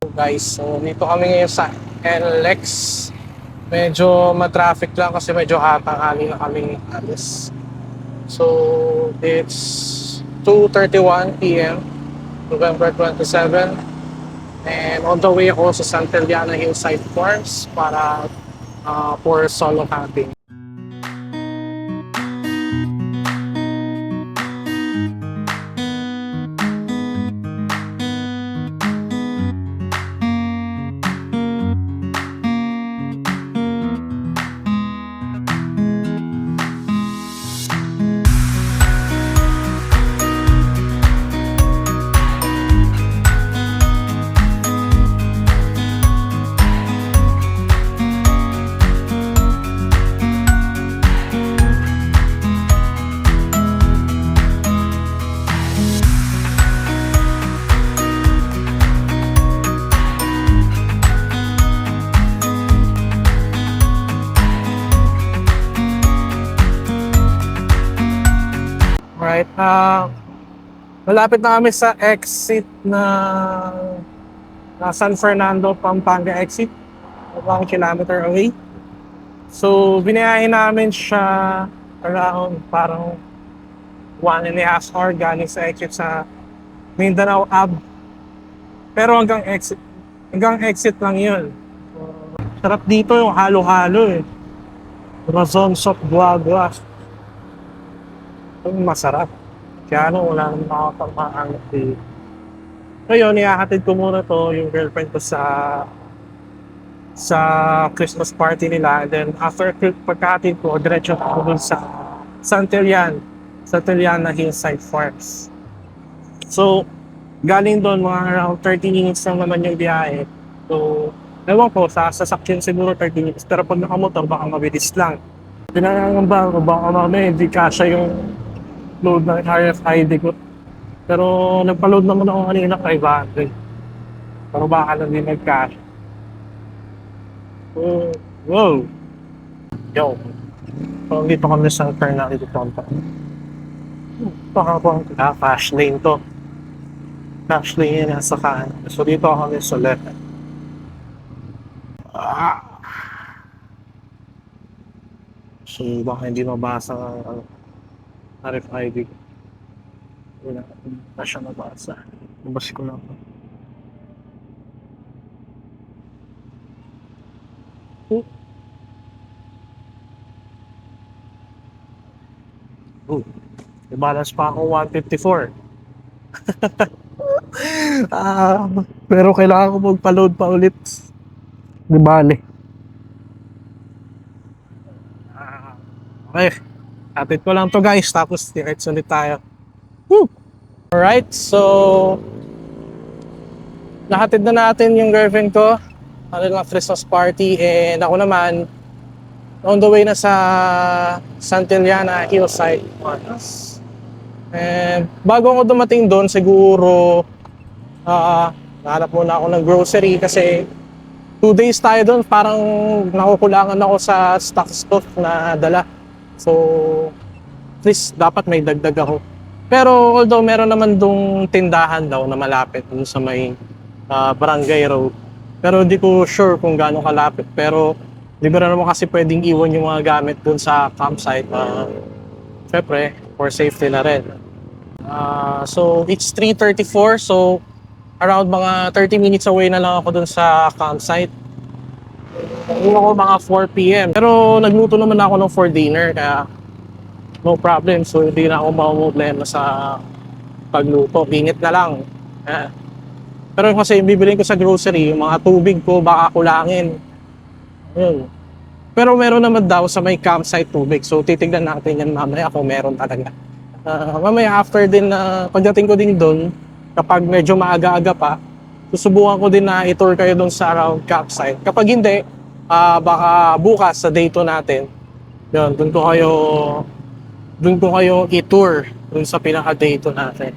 Guys, so dito kami ngayon sa NLEX. Medyo ma-traffic lang kasi medyo hatang-hali na kami alis. So, it's 2:31 p.m. November 27. And on the way ako sa Santillana Hillside Farms para for solo camping. Right, malapit na kami sa exit na San Fernando, Pampanga exit. 1 kilometer away. So, binayahin namin siya around parang 1.5 hour galing sa exit sa Mindanao Ave. Pero hanggang exit lang yun. Sarap dito yung halo-halo eh. Razon Soft Guagua. Yung masarap. Kaya wala nang makapagmaangat dito. Ngayon, ihahatid ko muna to yung girlfriend ko sa Christmas party nila. And then after pagkahatid ko, diretso ako dun sa Santillana Hillside Farms. So, galing doon mga around 30 minutes lang naman yung biyahe. So, ewan ko, sa sasakyan siguro 30 minutes. Pero pag nakamotor, baka mabilis lang. Pinangangamba ko, baka mamaya hindi kasya yung load ng RFID ko. Pero nagpa-load naman ako kanina 500. Pero baka lang din nag-cash. Wow! Yo! So, dito kami sa Fernando de Tonto. Baka po ang cash lane to. Cash lane yan nasa kanan. So dito kami sa left. So baka hindi mabasa ang RFID. Wala na siya nabasa. Nabasa ko lang. May balance pa ako 154. Pero kailangan ko magpa-load pa ulit. Di bale. Okay. Atid ko lang to guys. Tapos diretso ulit tayo. Woo! Alright, so nahatid na natin yung girlfriend ko. Ano lang Christmas party. And ako naman on the way na sa Santillana Hillside Farms. And bago ako dumating doon, siguro nahanap muna ako ng grocery kasi 2 days tayo doon, parang nakukulangan ako sa stuff na dala. So, at least dapat may dagdag ako. Pero although meron naman dong tindahan daw na malapit dun sa may barangay road. Pero hindi ko sure kung gaano kalapit. Pero di ba naman kasi pwedeng iwan yung mga gamit dun sa campsite. Syempre, for safety na rin. So, it's 3:34. So, around mga 30 minutes away na lang ako dun sa campsite. Ako mga 4 p.m. Pero nagluto naman ako ng for dinner. Kaya no problem. So, hindi na ako problema sa pagluto. Init na lang. Pero kasi yung bibilin ko sa grocery, yung mga tubig ko, baka kulangin. Yun. Pero meron naman daw sa may campsite tubig. So, titignan natin yan mamaya kung meron talaga. Mamaya after din pagdating ko din doon, kapag medyo maaga-aga pa, susubukan ko din na i-tour kayo doon sa around campsite. Kapag hindi, baka bukas sa day 2 natin, yun, doon ko kayo i-tour doon sa pinaka day 2 natin.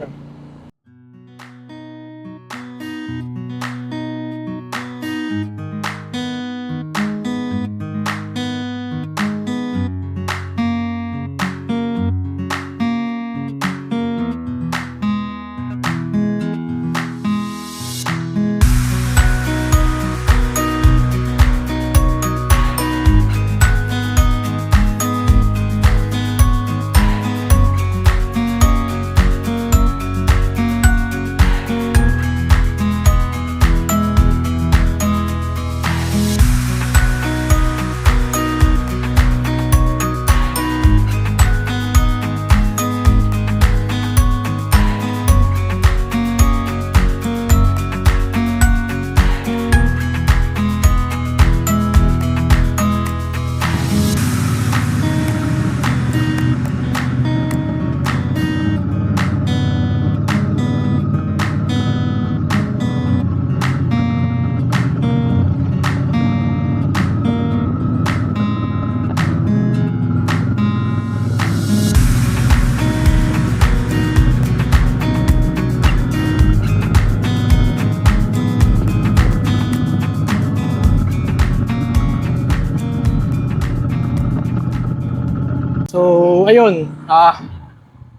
So, ayun.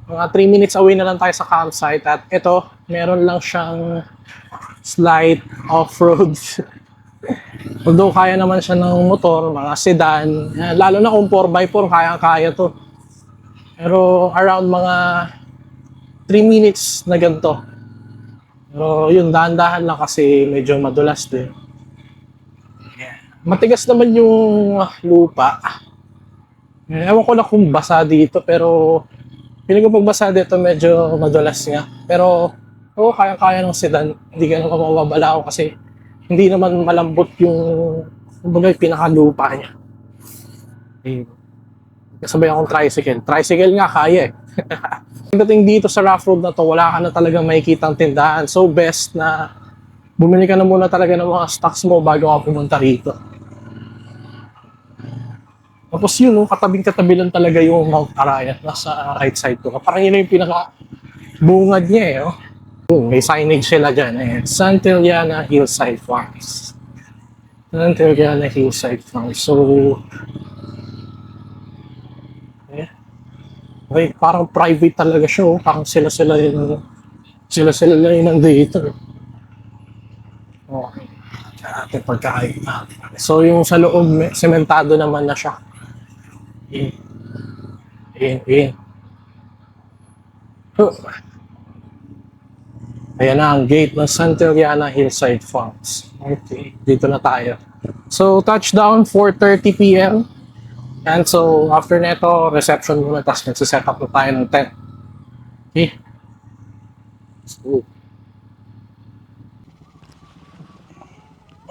Mga 3 minutes away na lang tayo sa campsite. At ito, meron lang siyang slight off-road. Although kaya naman siya ng motor, mga sedan. Lalo na kung 4x4, kaya-kaya to. Pero around mga 3 minutes na ganito. Pero yun, dahan-dahan lang kasi medyo madulas din. Matigas naman yung lupa. Ewan ko na kung basa dito, pero feeling ko pag basa dito medyo madulas nga. Pero oo, kaya-kaya ng sedan. Hindi ka naman mababala ako kasi hindi naman malambot yung kumbaga yung pinakalupa niya. Kasabay akong tricycle. Tricycle nga, kaya eh. Pagdating dito sa rough road na to, wala ka na talagang makikitang tindahan. So best na bumili ka na muna talaga ng mga stocks mo bago ka pumunta rito. Tapos yun, katabing-katabi lang talaga yung Mount Arayat. Nasa right side ko. Parang yun yung pinaka-bungad niya eh. Oh. May signage sila dyan eh. Santillana Hillside Farms. Santillana Hillside Farms. So, okay, parang private talaga siya. Oh. Parang sila-sila yung nandito. Okay. Ating pagkain. So, yung sa loob, sementado naman na siya. Ayan na ang gate ng Santillana Hillside Farms. Okay, dito na tayo. So, touchdown 4:30 p.m. And so, after neto, reception muna, tapos nagsiset up na tayo ng tent. Okay. So,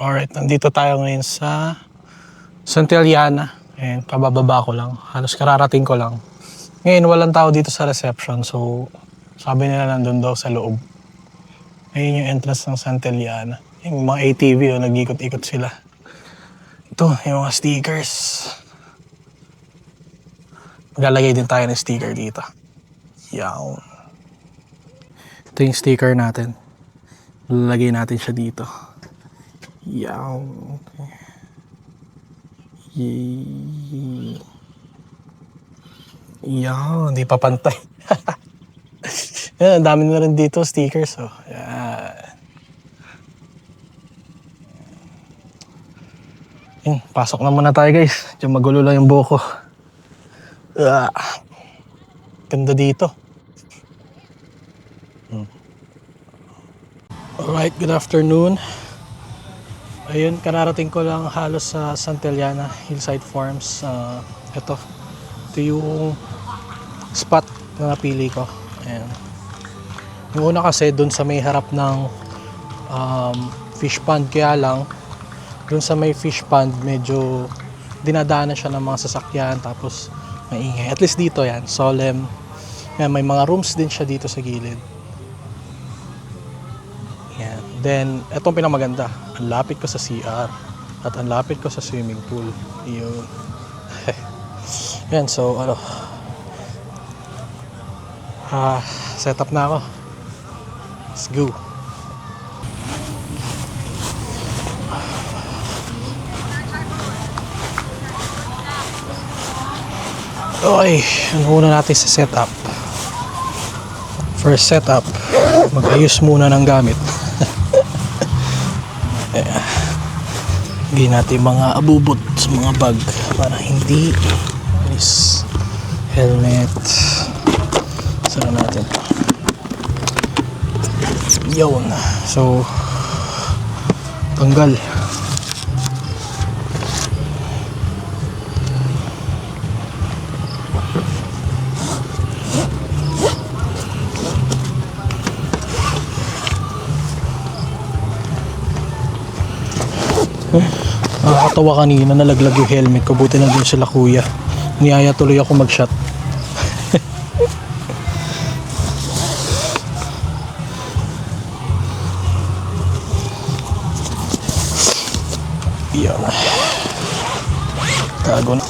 alright, nandito tayo ngayon sa Santillana. And kabababa ko lang. Halos kararating ko lang. Ngayon, walang tao dito sa reception. So, sabi nila nandun daw sa loob. Ayun yung entrance ng Santillana. Yung mga ATV, nag-ikot-ikot sila. Ito, yung mga stickers. Maglalagay din tayo ng sticker dito. Yawn. Ito yung sticker natin. Lalagay natin siya dito. Yawn. Yawn, hindi pa pantay. Yan, ang dami na rin dito stickers. Oh. Yan. Yan, pasok na muna tayo guys. Diyan magulo lang yung buko. Ganda dito. Alright, good afternoon. Ayun, kararating ko lang halos sa Santillana Hillside Farms. Ito yung spot na napili ko. Ayan. Yung una kasi dun sa may harap ng fish pond, kaya lang dun sa may fish pond medyo dinadaanan siya ng mga sasakyan tapos maingay. At least dito yan, solemn. Yan, may mga rooms din siya dito sa gilid. Yan. Then, etong pinamaganda, ang lapit ko sa CR at ang lapit ko sa swimming pool. Yun. Yan, so ano, set up na ako. Let's go. Okay, ano muna natin sa setup? First setup, mag-ayos muna ng gamit. Lagyan natin mga abubot sa mga bag para hindi is helmet. Saan natin? Yun. So, tanggal. Nakakatawa kanina, nalaglag yung helmet ko. Buti na din sila kuya. Niyaya tuloy ako mag-shot. Yan. Tago na.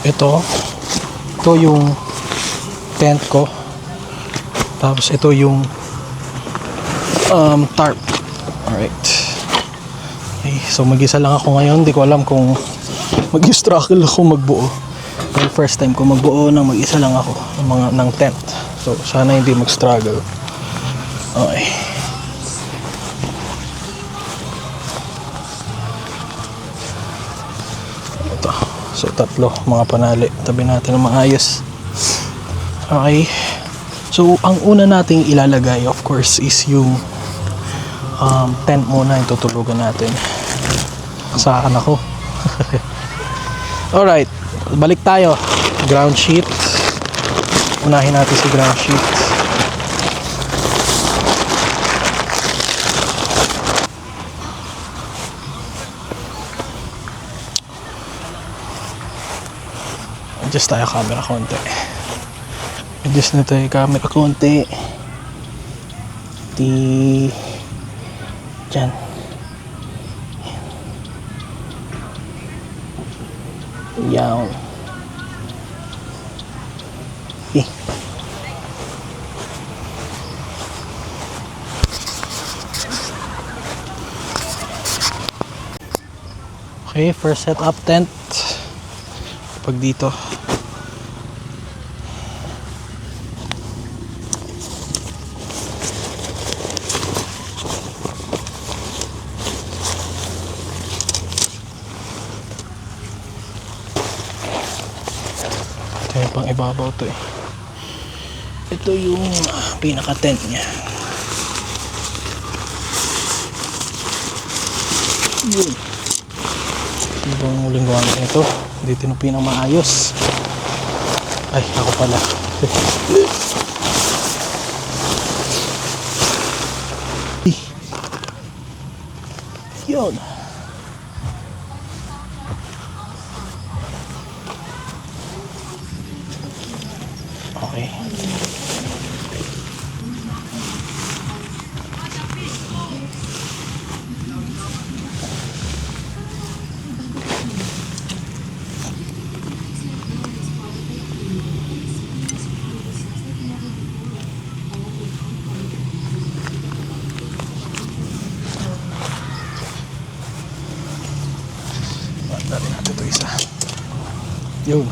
Ito yung tent ko. Tapos ito yung tarp. Alright. Okay, so mag-isa lang ako ngayon. Hindi ko alam kung mag-struggle ako magbuo. Well, first time ko magbuo ng mag-isa lang ako ng tent. So sana hindi mag-struggle. Okay. Ito. So tatlo mga panali. Tabi natin ng maayos. Okay. So ang una nating ilalagay of course is yung tent muna yung tutulugan natin. Saan ako? Alright, balik tayo. Ground sheet. Unahin natin si ground sheet. Adjust tayo camera konti. Adjust na tayo camera konti. Dyan. Yan. Okay, first set up tent. Pag dito. Ito yung pang ibabaw to eh. Ito yung pinaka tent niya. Yun. Ibang huling gamit nito. Hindi tinupin ang maayos. Ay, ako pala. Yun. Okay. Dali natin ito isa. Yun.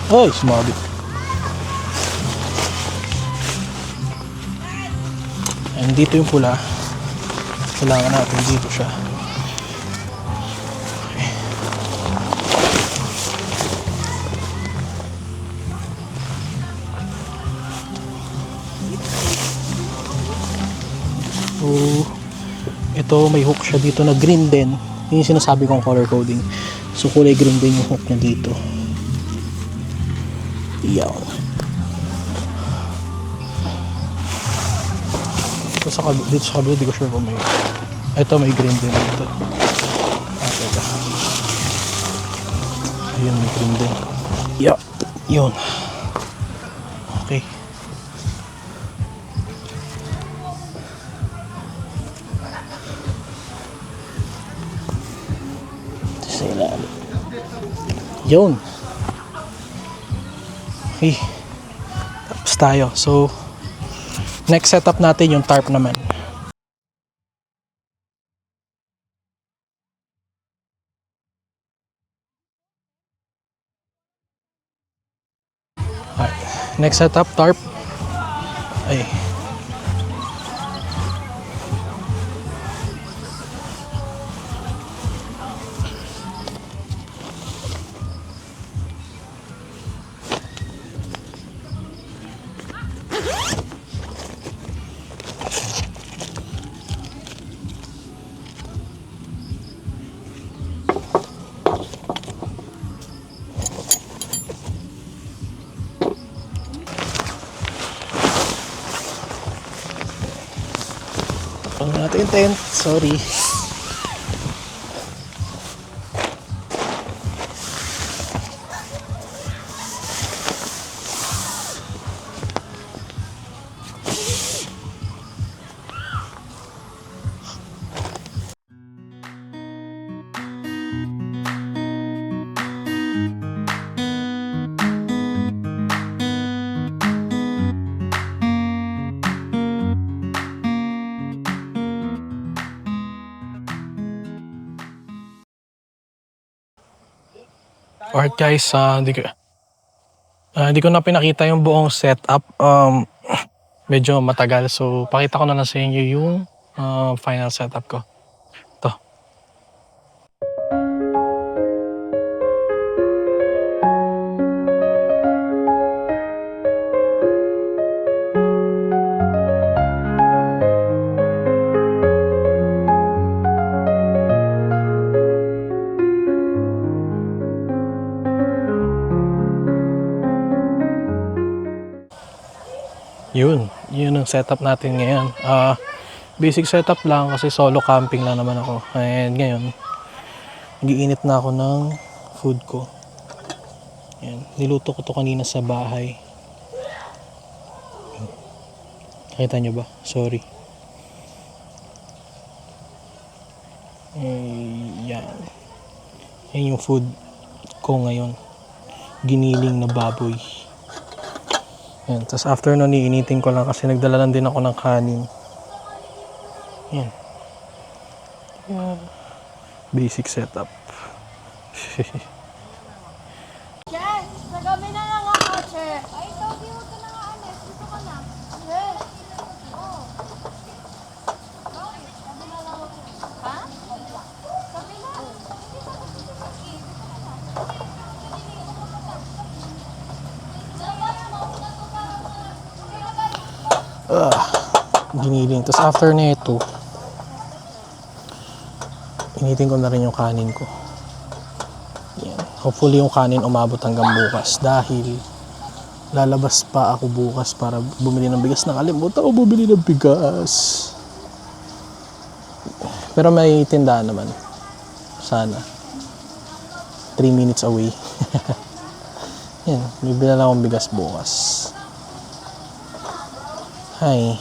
Ay, sumabit. And dito yung pula. Kailangan natin dito siya. Okay. So, ito may hook siya dito na green din. Yun yung sinasabi kong color coding. So, kulay green din yung hook niya dito. Yan. Dito sa kabila, di ko sure kung may... Ito may green din dito. Teka. Ayun, may green din. Yeah. Yun. Okay. Yun. Okay. Tapos tayo. So, next setup natin yung tarp naman. Alright. Next setup, tarp. Ay. Pang natin yung tent. Sorry. Alright guys, hindi ko na pinakita yung buong setup. Medyo matagal. So, pakita ko na lang sa inyo yung final setup ko. Ito. Yun ang setup natin ngayon. Basic setup lang kasi solo camping lang naman ako. And ngayon, nag-iinit na ako ng food ko. Yan. Niluto ko to kanina sa bahay. Nakita nyo ba? Sorry. Yan. Yan yung food ko ngayon. Giniling na baboy. Yan. Tapos after nun, iinitin ko lang kasi nagdala lang din ako ng kanin. Yan. Basic setup. Yes! Nagami na lang ang kotse. Ay, sabi mo ka na nga, Anes. Dito ka na. Yes. Oo. Bakit? Sabi na lang ako. Ha? Sabi na. Giniling. Tapos after nito, initin ko na rin yung kanin ko. Yan. Hopefully yung kanin umabot hanggang bukas dahil lalabas pa ako bukas para bumili ng bigas. Nakalimutan ako bumili ng bigas. Pero may tindahan naman. Sana. 3 minutes away. Yan. Bibili na lang akong bigas bukas. Hi.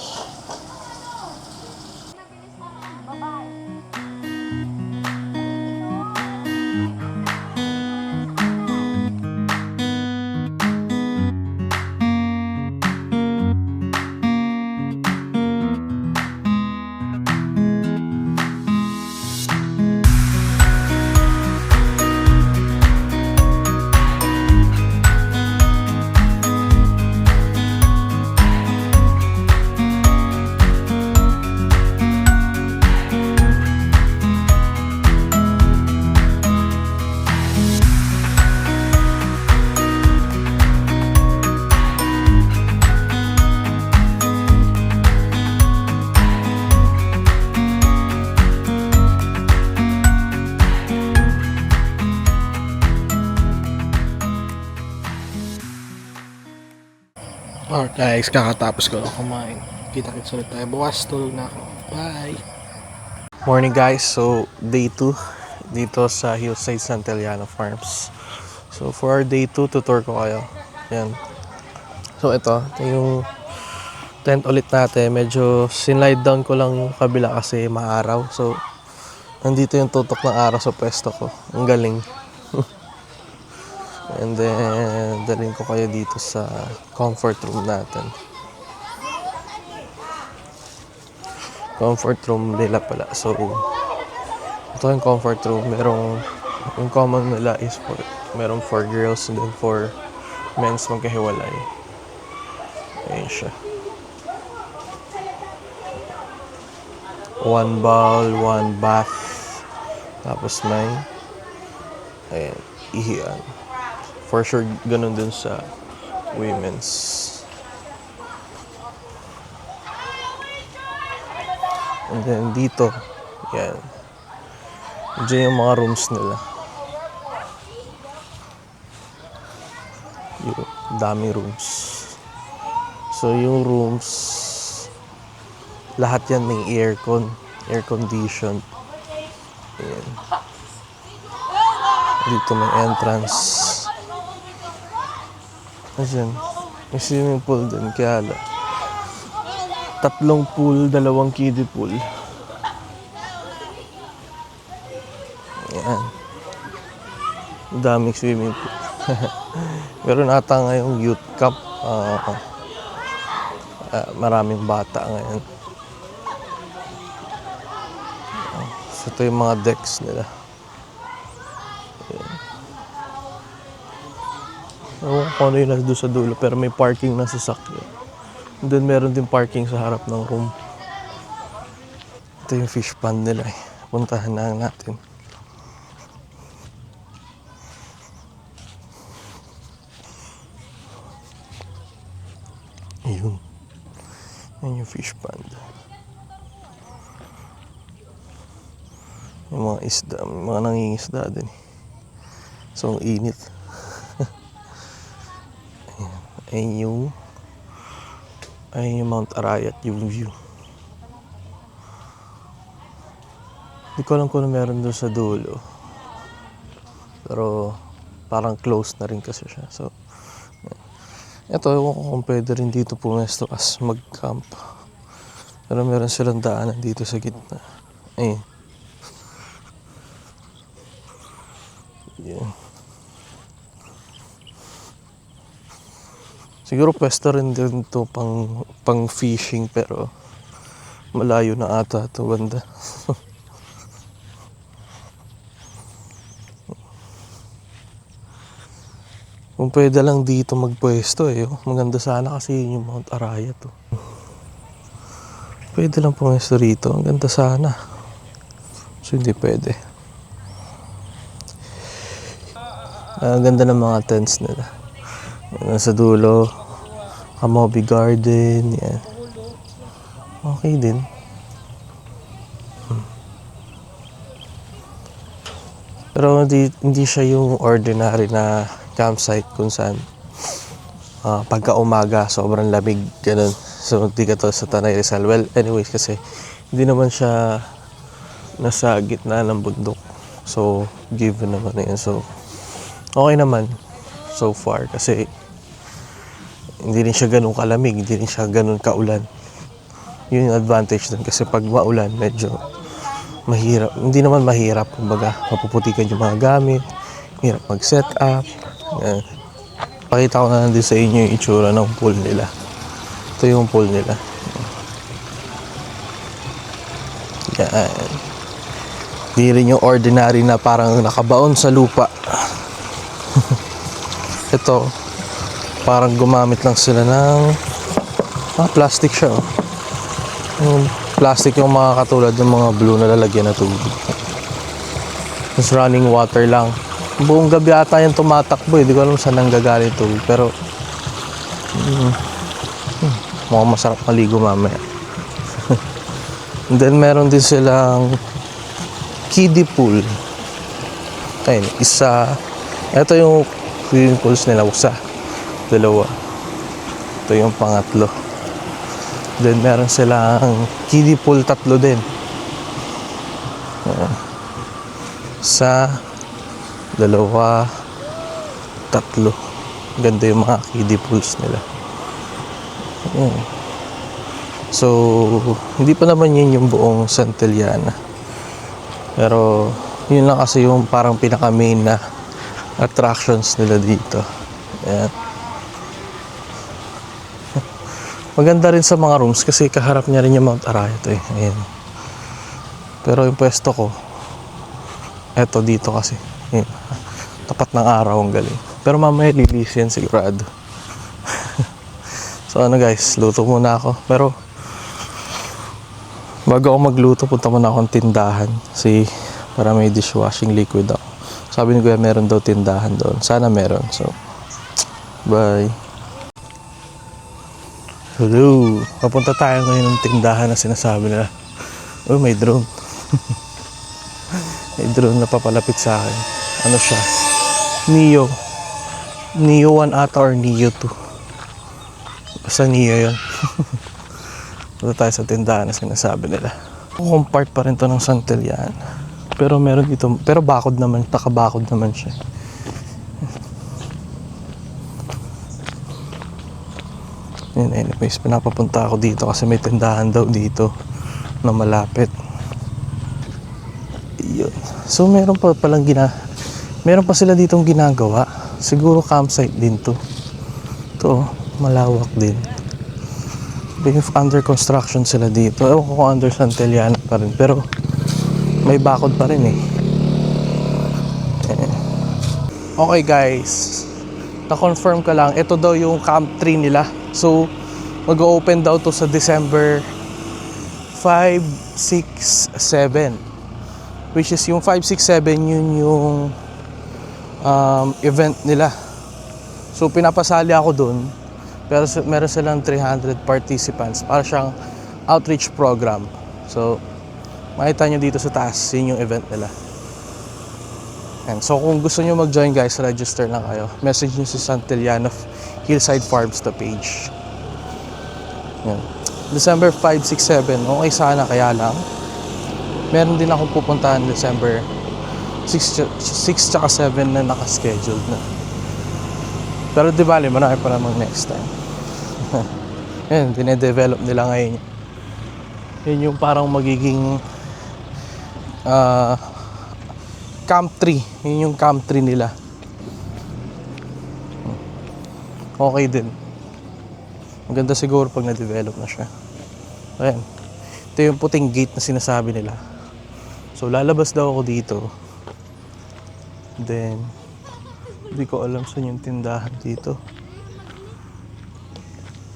Alright guys, kakatapos ko lang kumain. Kita-kits ulit tayo. Bukas, tulog na ako. Bye! Morning guys, so day 2 dito sa Hillside Santillana Farms. So for our day 2, tutor ko kayo. Yan. So ito yung tent ulit natin. Medyo sinlide down ko lang yung kabila kasi maaraw. So nandito yung tutok ng araw sa pwesto ko. Ang galing. And then, dalhin ko kayo dito sa comfort room natin. Comfort room nila pala. So, ito yung comfort room. Yung common nila is merong for girls and then for men's magkahiwalay. Ayan siya. 1 bowl, 1 bath. Tapos may, ayan, ihian. For sure, ganun din sa women's. And then dito, yan. Diyan yung mga rooms nila. Yung daming rooms. So yung rooms, lahat yan may aircon, air conditioned. Ayan. Dito may entrance. Ayan, may swimming pool din, kaya 3 pool, 2 kiddie pool. Ayan. Daming swimming pool. Meron ata ngayong youth cup. Maraming bata ngayon. So ito yung mga decks nila. Ayan. Ewan ko kung ano yung nasa doon sa dulo, pero may parking na sasakyan. And then meron din parking sa harap ng room. Ito yung fish pond nila eh. Puntahan na natin. Ayun. Yan yung fish pond. Yung mga isda, may mga nangingisda din. So, ang init. Ayun yung Mount Arayat, yung view. Hindi ko alam kung ano meron doon sa dulo. Pero, parang close na rin kasi siya. So, ito, ewan ko kung pwede rin dito pumesto as mag-camp. Pero meron silang daanan dito sa gitna. Ayun. Yeah. Siguro pwesto rin din to pang fishing pero malayo na ata ito banda. Kung pwede lang dito magpwesto eh. Maganda sana kasi yun yung Mount Arayat to. Pwede lang pwesto rito. Ang ganda sana. So hindi pwede. Ang ganda ng mga tents nila. Yan, sa dulo. Kamobi Garden. Yan. Okay din. Pero hindi siya yung ordinary na campsite kung saan pagka umaga sobrang lamig ganun. So hindi ka to sa Tanay Rizal. Well anyways kasi hindi naman siya nasa gitna ng bundok. So given naman na yun. So okay naman so far kasi hindi rin siya ganun kalamig, hindi rin siya ganun kaulan. Yun yung advantage dun kasi pag maulan medyo mahirap, hindi naman mahirap, kumbaga mapuputikan yung mga gamit, hirap mag-set up. Yan. Pakita ko na lang din sa inyo yung itsura ng pool nila. Ito yung pool nila. Yan. Hindi rin yung ordinary na parang nakabaon sa lupa. Ito, parang gumamit lang sila ng plastic siya. Yung plastic yung mga katulad ng mga blue na lalagyan na tubig. Tapos running water lang. Buong gabi ata yung tumatakbo eh. Di ko alam saan nanggagaling tubig. Pero mukhang masarap maligo mamaya. And then meron din silang kiddie pool. Ayun, isa. Ito yung swimming pools nila. Isa. Dalawa. Ito yung pangatlo. Then meron silang kiddie pool 3 din. Isa, 2, 3. Ganda yung mga kiddie pools nila. So, hindi pa naman yun yung buong Santillana. Pero, yun lang kasi yung parang pinaka-main na attractions nila dito. Ayan. Maganda rin sa mga rooms kasi kaharap niya rin yung Mount Arayat eh. Ayan. Pero yung pwesto ko, eto dito kasi. Ayan. Tapat ng araw ang galing. Pero mamaya lilis yan sigurado. So ano guys, luto muna ako. Pero bago ako magluto, punta muna akong tindahan. Kasi para may dishwashing liquid ako. Sabi ni Kuya meron daw tindahan doon. Sana meron. So, bye. Hello. Papunta tayo ngayon ng tindahan na sinasabi nila. Oh, may drone. May drone na papalapit sa akin. Ano siya? Neo. Neo 1 ata or Neo 2. Basta Neo yun. Punta tayo sa tindahan na sinasabi nila. Kung part pa rin to ng Santillana. Pero meron dito. Pero bakod naman. Takabakod naman siya. Anyways, pinapapunta ako dito kasi may tindahan daw dito na malapit. Yun. So meron pa sila ditong ginagawa. Siguro campsite din to. Ito, malawak din. Under construction sila dito. Ewan ko kung under Santillana pa rin. Pero may bakod pa rin eh. Okay guys. na-confirm ka lang, ito daw yung Camp 3 nila. So, mag-open daw to sa December 5, 6, 7. Which is yung 5, 6, 7, yun yung event nila. So, pinapasali ako dun. Pero meron silang 300 participants para siyang outreach program. So, makita nyo dito sa taas, yun yung event nila. And so, kung gusto nyo mag-join guys, register lang kayo. Message nyo si Santillana Hillside Farms na page. Yan. December 5, 6, 7, okay sana, kaya lang meron din akong pupuntahan December 6 tsaka 7 na nakascheduled na. Pero di bali, marami pa namang next time. Yan, dine-develop nila ngayon. Yun yung parang magiging Camp 3. Yun yung Camp 3 nila. Okay din. Maganda siguro pag na-develop na siya. Ayan. Ito yung puting gate na sinasabi nila. So, lalabas daw ako dito. Then, hindi ko alam saan yung tindahan dito.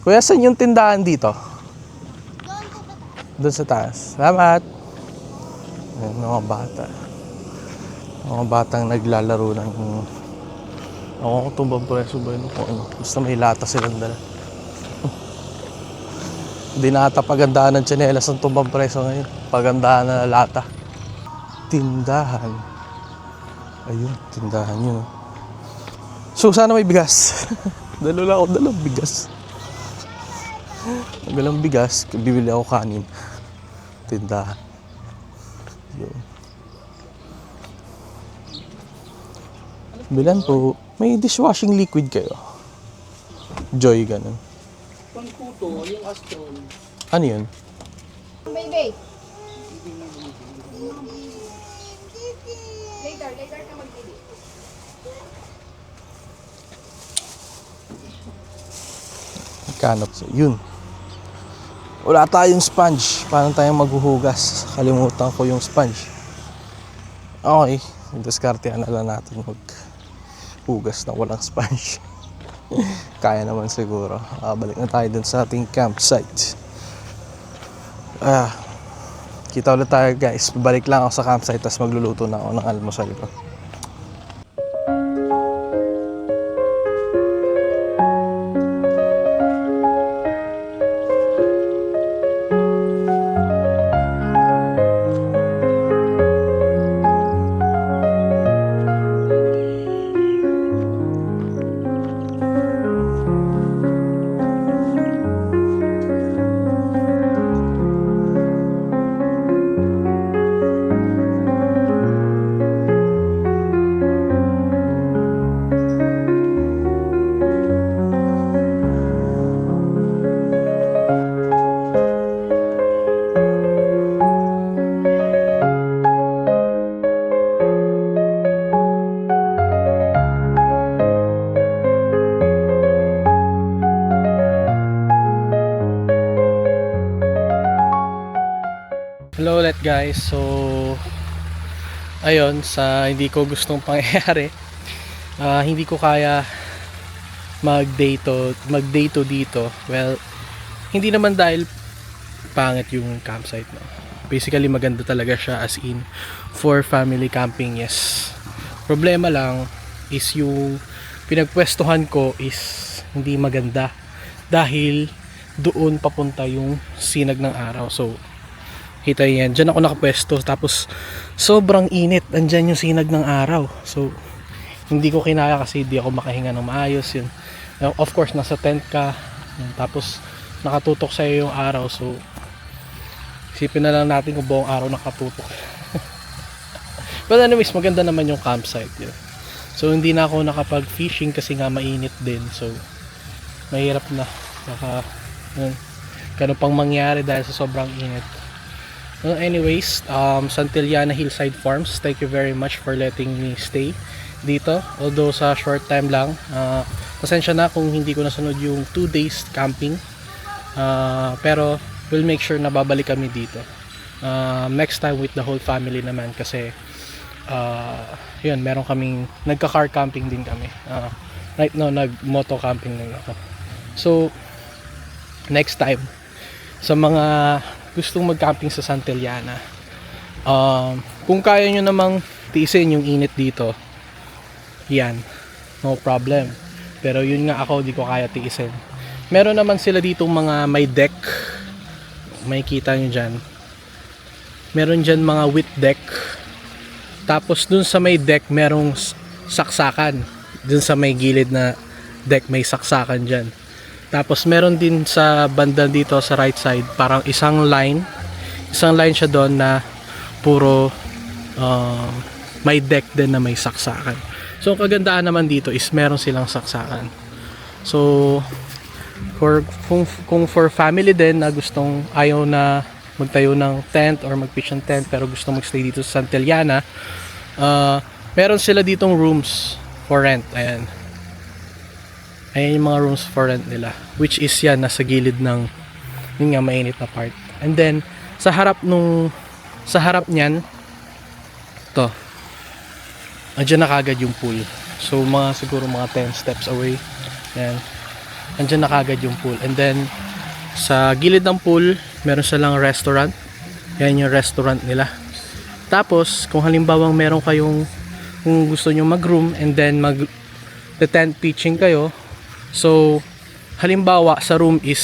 Kuya, saan yung tindahan dito? Doon sa taas. Salamat! Ayan, mga bata. Mga batang naglalaro ng... Ako kung tumbang preso ba yun? Basta may lata silang dala. Hindi na ata pagandaan ng tsinelas ng tumbang preso ngayon. Pagandaan na lata. Tindahan. Ayun, tindahan yun. So, sana may bigas. Dalang bigas. Dalang bigas, bibili ako kanin. Tindahan. Yun. Bilan po, may dishwashing liquid kayo. Joy, ganun. Pangkuto, yung Astron. Ano yun? Baby. Later ka mag-baby. Magkano? So, yun. Wala tayong sponge. Paano tayong maghuhugas? Kalimutan ko yung sponge. Okay. Diskartehan na lang natin maghugas na walang sponge. Kaya naman siguro. Balik na tayo dun sa ating campsite. Kita ulit tayo guys. Balik lang ako sa campsite tapos magluluto na ako ng almusal ko. Hello ulit guys. So ayun, sa hindi ko gustong pangyayari, hindi ko kaya mag-day to dito. Well, hindi naman dahil pangit yung campsite, no. Basically maganda talaga siya, as in for family camping, yes. Problema lang is yung pinagpwestuhan ko is hindi maganda dahil doon papunta yung sinag ng araw. So kita yan, dyan ako nakapwesto, tapos sobrang init, andyan yung sinag ng araw. So hindi ko kinaya kasi hindi ako makahinga ng maayos yun. Of course nasa tent ka, tapos nakatutok sa iyo yung araw. So isipin na lang natin kung buong araw nakatutok. But anyways, maganda naman yung campsite yun. So hindi na ako nakapag fishing kasi nga mainit din. So mahirap na, baka ganun pang mangyari dahil sa sobrang init. Well, anyways, Santillana Hillside Farms, thank you very much for letting me stay dito. Although sa short time lang, pasensya na kung hindi ko nasunod yung 2 days camping. Pero we'll make sure na babalik kami dito. Next time with the whole family naman kasi yun, meron kaming nagka-car camping din kami. right now nag-moto camping lang ako. So, next time, sa mga gustong mag-camping sa Santillana, kung kaya nyo namang tiisin yung init dito, yan, no problem. Pero yun nga ako, di ko kaya tiisin. Meron naman sila dito mga may deck, may kita nyo dyan. Meron dyan mga with deck. Tapos dun sa may deck, merong saksakan. Dun sa may gilid na deck, may saksakan dyan. Tapos meron din sa banda dito sa right side, parang isang line siya doon na puro may deck din na may saksakan. So ang kagandahan naman dito is meron silang saksakan. So kung for family din na gustong ayaw na magtayo ng tent or mag-pitch ng tent pero gustong magstay dito sa Santillana, meron sila ditong rooms for rent. Ayan yung mga rooms for rent nila, which is yan, nasa gilid ng yun nga, mainit na part. And then sa harap niyan, to, andyan na kagad yung pool. So siguro mga 10 steps away, yan, andyan na kagad yung pool. And then sa gilid ng pool, meron silang restaurant. Yan yung restaurant nila. Tapos kung halimbawang meron kayong, kung gusto nyo mag-room and then tent pitching kayo, so halimbawa sa room is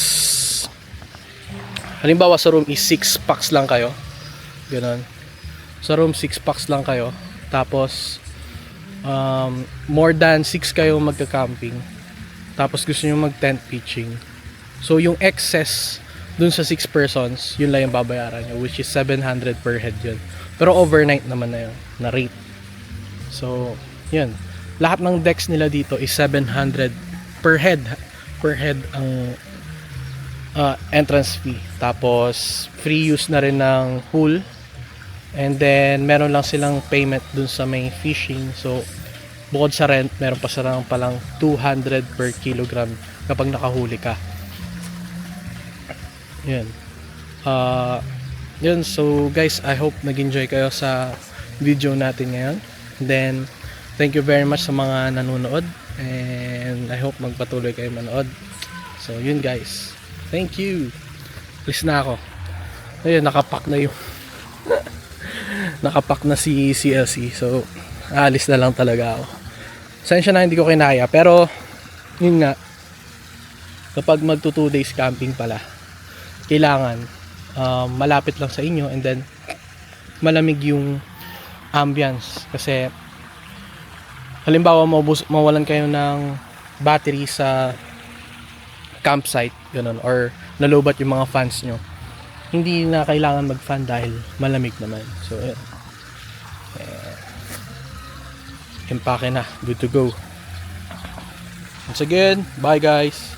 6 packs lang kayo. Ganun. Sa room 6 packs lang kayo. Tapos more than 6 kayo magka-camping. Tapos gusto niyo mag-tent pitching. So yung excess dun sa 6 persons, yun lang yung babayaran nyo, which is 700 per head yun. Pero overnight naman na yun, na rate. So, yun. Lahat ng decks nila dito is 700 per head ang entrance fee. Tapos free use na rin ng pool, and then meron lang silang payment dun sa may fishing. So bukod sa rent, meron pa silang palang 200 per kilogram kapag nakahuli ka. Yun. Yun. So guys, I hope nag-enjoy kayo sa video natin ngayon. Then thank you very much sa mga nanonood, and I hope magpatuloy kayo manood. So yun guys, thank you. Alis na ako. Ayun, nakapack na yung nakapack na si CLC. So aalis na lang talaga ako. Sensya na hindi ko kinaya, pero yun nga, kapag magto 2 days camping pala, kailangan malapit lang sa inyo, and then malamig yung ambience. Kasi halimbawa mawalan kayo ng battery sa campsite, ganun, or nalobat yung mga fans nyo, hindi na kailangan mag-fan dahil malamig naman. So impake na, good to go. Once again, bye guys.